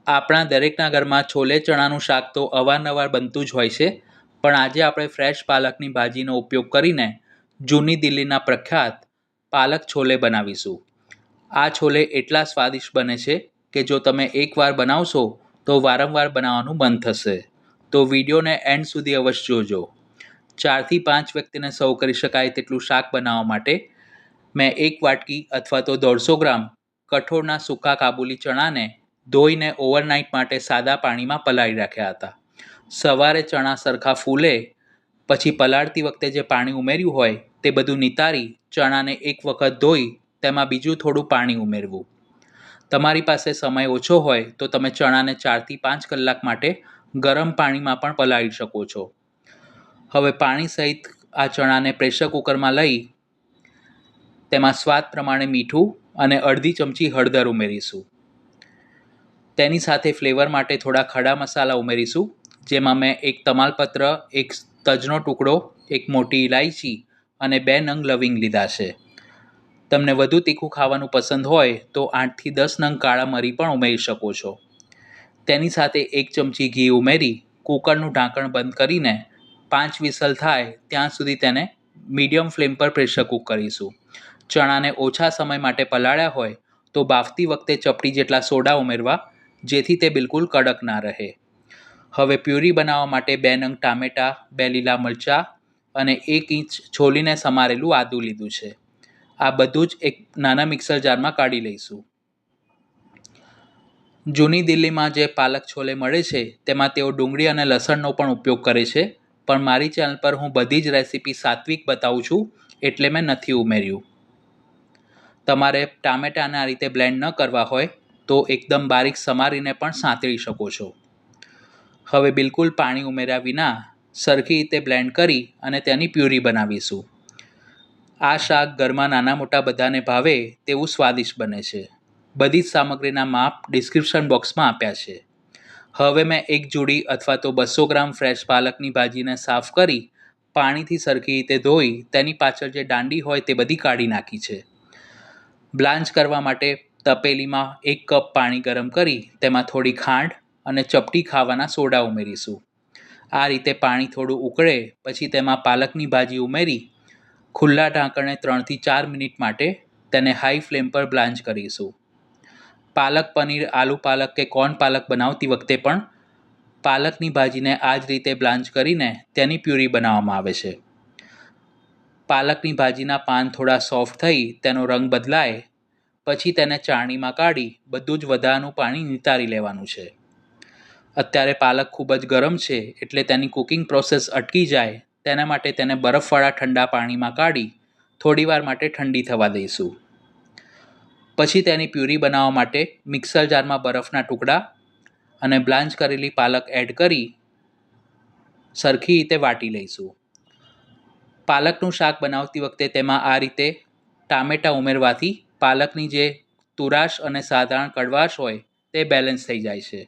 આપણા દરેકના ઘરમાં છોલે ચણાનું શાક તો અવારનવાર બનતું જ હોય છે, પણ આજે આપણે ફ્રેશ પાલકની ભાજીનો ઉપયોગ કરીને જૂની દિલ્હીના પ્રખ્યાત પાલક છોલે બનાવીશું. આ છોલે એટલા સ્વાદિષ્ટ બને છે કે જો તમે એકવાર બનાવશો તો વારંવાર બનાવવાનું મન થશે. તો વિડીયોને એન્ડ સુધી અવશ્ય જોજો. 4 થી 5 વ્યક્તિને સર્વ કરી શકાય તેટલું શાક બનાવવા માટે મેં 1 વાટકી અથવા તો 150 ગ્રામ કઠોળના સૂકા કાબુલી ચણાને ધોઈને ઓવરનાઇટ માટે સાદા પાણીમાં પલાળી રાખ્યા હતા. સવારે ચણા સરખા ફૂલે પછી પલાળતી વખતે જે પાણી ઉમેર્યું હોય તે બધું નિતારી ચણાને એક વખત ધોઈ તેમાં બીજું થોડું પાણી ઉમેરવું. તમારી પાસે સમય ઓછો હોય તો તમે ચણાને 4 થી 5 કલાક માટે ગરમ પાણીમાં પણ પલાળી શકો છો. હવે પાણી સહિત આ ચણાને પ્રેશર કુકરમાં લઈ તેમાં સ્વાદ પ્રમાણે મીઠું અને અડધી ચમચી હળદર ઉમેરીશું. તેની સાથે ફ્લેવર માટે થોડા ખડા મસાલા ઉમેરીશું, જેમાં મેં 1 તમાલપત્ર, 1 તજનો ટુકડો, 1 મોટી ઇલાયચી અને 2 નંગ લવિંગ લીધા છે. તમને વધુ તીખું ખાવાનું પસંદ હોય તો 8 થી 10 નંગ કાળા મરી પણ ઉમેરી શકો છો. તેની સાથે 1 ચમચી ઘી ઉમેરી કુકરનું ઢાંકણ બંધ કરીને 5 વિસલ થાય ત્યાં સુધી તેને મીડિયમ ફ્લેમ પર પ્રેશર કૂક કરીશું. ચણાને ઓછા સમય માટે પલાળ્યા હોય તો બાફતી વખતે ચપટી જેટલા સોડા ઉમેરવા, જેથી તે બિલકુલ કડક ના રહે. હવે પ્યુરી બનાવવા માટે 2 નંગ ટામેટાં, 2 લીલા મરચાં અને 1 ઇંચ છોલીને સમારેલું આદું લીધું છે. આ બધું જ એક નાના મિક્સર જારમાં કાઢી લઈશું. જૂની દિલ્હીમાં જે પાલક છોલે મળે છે તેમાં તેઓ ડુંગળી અને લસણનો પણ ઉપયોગ કરે છે, પણ મારી ચેનલ પર હું બધી જ રેસીપી સાત્વિક બતાવું છું એટલે મેં નથી ઉમેર્યું. તમારે ટામેટાને આ રીતે બ્લેન્ડ ન કરવા હોય તો એકદમ બારીક સમારીને પણ સાંતળી શકો છો. હવે બિલકુલ પાણી ઉમેર્યા વિના સરખી રીતે બ્લેન્ડ કરી અને તેની પ્યુરી બનાવીશું. આ શાક ઘરમાં નાના મોટા બધાને ભાવે તેવું સ્વાદિષ્ટ બને છે. બધી જ સામગ્રીના માપ ડિસ્ક્રિપ્શન બોક્સમાં આપ્યા છે. હવે મેં 1 જોડી અથવા તો 200 ગ્રામ ફ્રેશ પાલકની ભાજીને સાફ કરી પાણીથી સરખી રીતે ધોઈ તેની પાછળ જે દાંડી હોય તે બધી કાઢી નાખી છે. બ્લાન્ચ કરવા માટે તપેલીમાં 1 કપ પાણી ગરમ કરી તેમાં થોડી ખાંડ અને ચપટી ખાવાના સોડા ઉમેરીશું. આ રીતે પાણી થોડું ઉકળે પછી તેમાં પાલકની ભાજી ઉમેરી ખુલ્લા ઢાંકણે 3 થી 4 મિનિટ માટે તેને હાઈ ફ્લેમ પર બ્લાન્ચ કરીશું. પાલક પનીર, આલુ પાલક કે કોર્ન પાલક બનાવતી વખતે પણ પાલકની ભાજીને આ જ રીતે બ્લાન્ચ કરીને તેની પ્યુરી બનાવવામાં આવે છે. પાલકની ભાજીના પાન થોડા સોફ્ટ થઈ તેનો રંગ બદલાય પછી તેને ચાળણીમાં કાઢી બધું જ વધારાનું પાણી નિતારી લેવાનું છે. અત્યારે પાલક ખૂબ જ ગરમ છે એટલે તેની કુકિંગ પ્રોસેસ અટકી જાય તેના માટે તેને બરફવાળા ઠંડા પાણીમાં કાઢી થોડીવાર માટે ઠંડી થવા દઈશું. પછી તેની પ્યુરી બનાવવા માટે મિક્સર જારમાં બરફના ટુકડા અને બ્લાન્ચ કરેલી પાલક એડ કરી સરખી રીતે વાટી લઈશું. પાલકનું શાક બનાવતી વખતે તેમાં આ રીતે ટામેટાં ઉમેરવાથી પાલકની જે તુરાશ અને સાધારણ કડવાશ હોય તે બેલેન્સ થઈ જાય છે.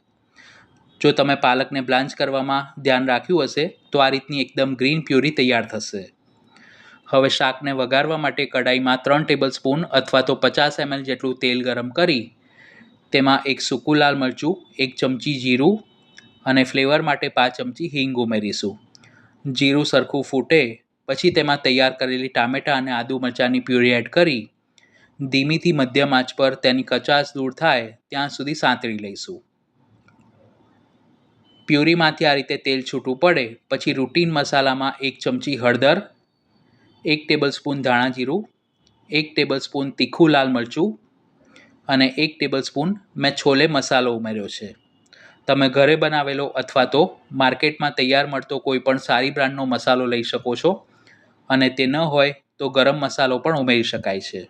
જો તમે પાલકને બ્લાન્ચ કરવામાં ધ્યાન રાખ્યું હશે તો આ રીતની એકદમ ગ્રીન પ્યુરી તૈયાર થશે. હવે શાકને વઘારવા માટે કઢાઈમાં 3 ટેબલસ્પૂન અથવા તો 50 ml જેટલું તેલ ગરમ કરી તેમાં 1 સૂકું લાલ મરચું, 1 ચમચી જીરું અને ફ્લેવર માટે 5 ચમચી હિંગ ઉમેરીશું. જીરું સરખું ફૂટે પછી તેમાં તૈયાર કરેલી ટામેટાં અને આદુ મરચાંની પ્યુરી એડ કરી ધીમીથી મધ્યમ આંચ પર તેની કચાશ દૂર થાય ત્યાં સુધી સાંતળી લઈશું. પ્યુરીમાંથી આ રીતે તેલ છૂટું પડે પછી રૂટીન મસાલામાં 1 ચમચી હળદર, 1 ટેબલસ્પૂન ધાણા જીરું, 1 ટેબલસ્પૂન તીખું લાલ મરચું અને 1 ટેબલસ્પૂન મેં છોલે મસાલો ઉમેર્યો છે. તમે ઘરે બનાવેલો અથવા તો માર્કેટમાં તૈયાર મળતો કોઈ પણ સારી બ્રાન્ડનો મસાલો લઈ શકો છો અને તે ન હોય તો ગરમ મસાલો પણ ઉમેરી શકાય છે.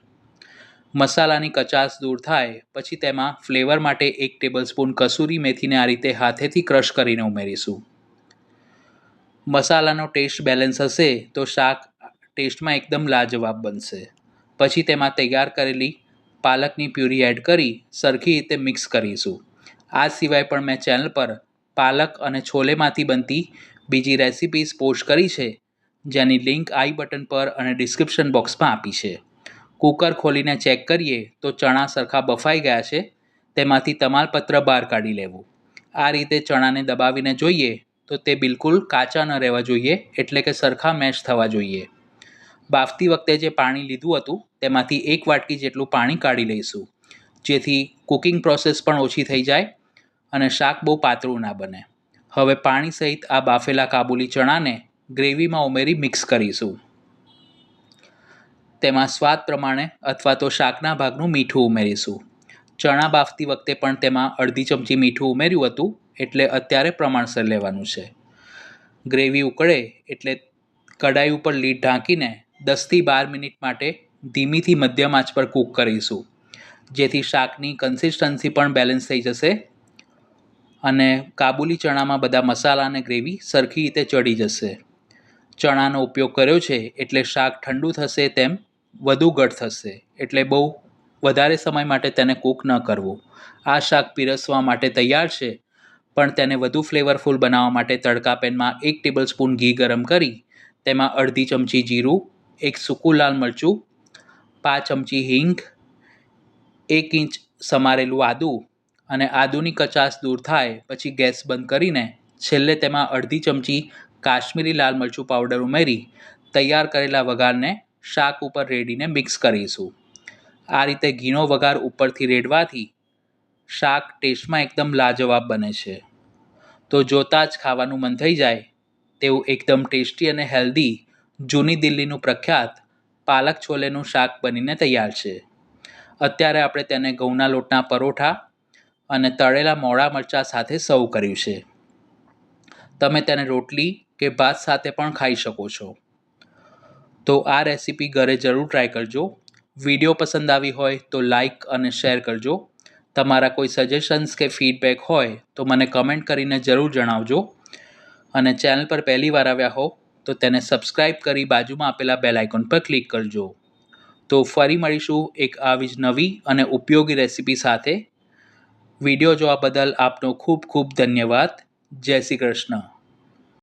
મસાલાની કચાશ દૂર થાય પછી તેમાં ફ્લેવર માટે 1 ટેબલસ્પૂન કસૂરી મેથીને આ રીતે હાથેથી ક્રશ કરીને ઉમેરીશું. મસાલાનો ટેસ્ટ બેલેન્સ હશે તો શાક ટેસ્ટમાં એકદમ લાજવાબ બનશે. પછી તેમાં તૈયાર કરેલી પાલકની પ્યુરી એડ કરી સરખી રીતે મિક્સ કરીશું. આ સિવાય પણ મેં ચેનલ પર પાલક અને છોલેમાંથી બનતી બીજી રેસિપીઝ પોસ્ટ કરી છે જેની લિંક આઈ બટન પર અને ડિસ્ક્રિપ્શન બોક્સમાં આપી છે. કુકર ખોલીને ચેક કરીએ તો ચણા સરખા બફાઈ ગયા છે તેમાંથી તમાલપત્ર બહાર કાઢી લેવું. આ રીતે ચણાને દબાવીને જોઈએ તો તે બિલકુલ કાચા ન રહેવા જોઈએ, એટલે કે સરખા મેશ થવા જોઈએ. બાફતી વખતે જે પાણી લીધું હતું તેમાંથી 1 વાટકી જેટલું પાણી કાઢી લઈશું, જેથી કુકિંગ પ્રોસેસ પણ ઓછી થઈ જાય અને શાક બહુ પાતળું ના બને. હવે પાણી સહિત આ બાફેલા કાબુલી ચણાને ગ્રેવીમાં ઉમેરી મિક્સ કરીશું. તેમાં સ્વાદ પ્રમાણે અથવા તો શાકના ભાગનું મીઠું ઉમેરીશું. ચણા બાફતી વખતે પણ તેમાં અડધી ચમચી મીઠું ઉમેર્યું હતું, એટલે અત્યારે પ્રમાણસર લેવાનું છે. ગ્રેવી ઉકળે એટલે કડાઈ ઉપર લીડ ઢાંકીને 10થી 12 મિનિટ માટે ધીમીથી મધ્યમ આંચ પર કૂક કરીશું, જેથી શાકની કન્સિસ્ટન્સી પણ બેલેન્સ થઈ જશે અને કાબુલી ચણામાં બધા મસાલા અને ગ્રેવી સરખી રીતે ચડી જશે. ચણાનો ઉપયોગ કર્યો છે એટલે શાક ઠંડુ થશે તેમ વધુ ઘટ થશે, એટલે બહુ વધારે સમય માટે તેને કૂક ન કરવું. આ શાક પીરસવા માટે તૈયાર છે, પણ તેને વધુ ફ્લેવરફુલ બનાવવા માટે તડકા પેનમાં 1 ટેબલસ્પૂન ઘી ગરમ કરી તેમાં અડધી ચમચી જીરું, 1 સૂકું લાલ મરચું, 5 ચમચી હિંગ, 1 ઇંચ સમારેલું આદું અને આદુની કચાશ દૂર થાય પછી ગેસ બંધ કરીને છેલ્લે તેમાં અડધી ચમચી કાશ્મીરી લાલ મરચું પાવડર ઉમેરી તૈયાર કરેલા વઘારને શાક ઉપર રેડીને મિક્સ કરીશું. આ રીતે ઘીનો વઘાર ઉપરથી રેડવાથી શાક ટેસ્ટમાં એકદમ લાજવાબ બને છે. તો જોતાં જ ખાવાનું મન થઈ જાય તેવું એકદમ ટેસ્ટી અને હેલ્ધી જૂની દિલ્હીનું પ્રખ્યાત પાલક છોલેનું શાક બનીને તૈયાર છે. અત્યારે આપણે તેને ઘઉંના લોટના પરોઠા અને તળેલા મોળા મરચાં સાથે સર્વ કર્યું છે. તમે તેને રોટલી કે ભાત સાથે પણ ખાઈ શકો છો. તો આ રેસીપી ઘરે જરૂર ટ્રાય કરજો. વિડીયો પસંદ આવી હોય તો લાઈક અને શેર કરજો. તમારા કોઈ સજેશન્સ કે ફીડબેક હોય તો મને કમેન્ટ કરીને જરૂર જણાવજો. અને ચેનલ પર પહેલી વાર આવ્યા હો તો તેને સબસ્ક્રાઈબ કરી બાજુમાં આપેલા બેલ આઇકોન પર ક્લિક કરજો. તો ફરી મળીશું એક આવી જ નવી અને ઉપયોગી રેસીપી સાથે. વિડીયો જોવા બદલ આપનો ખૂબ ખૂબ ધન્યવાદ. જય શ્રી કૃષ્ણ.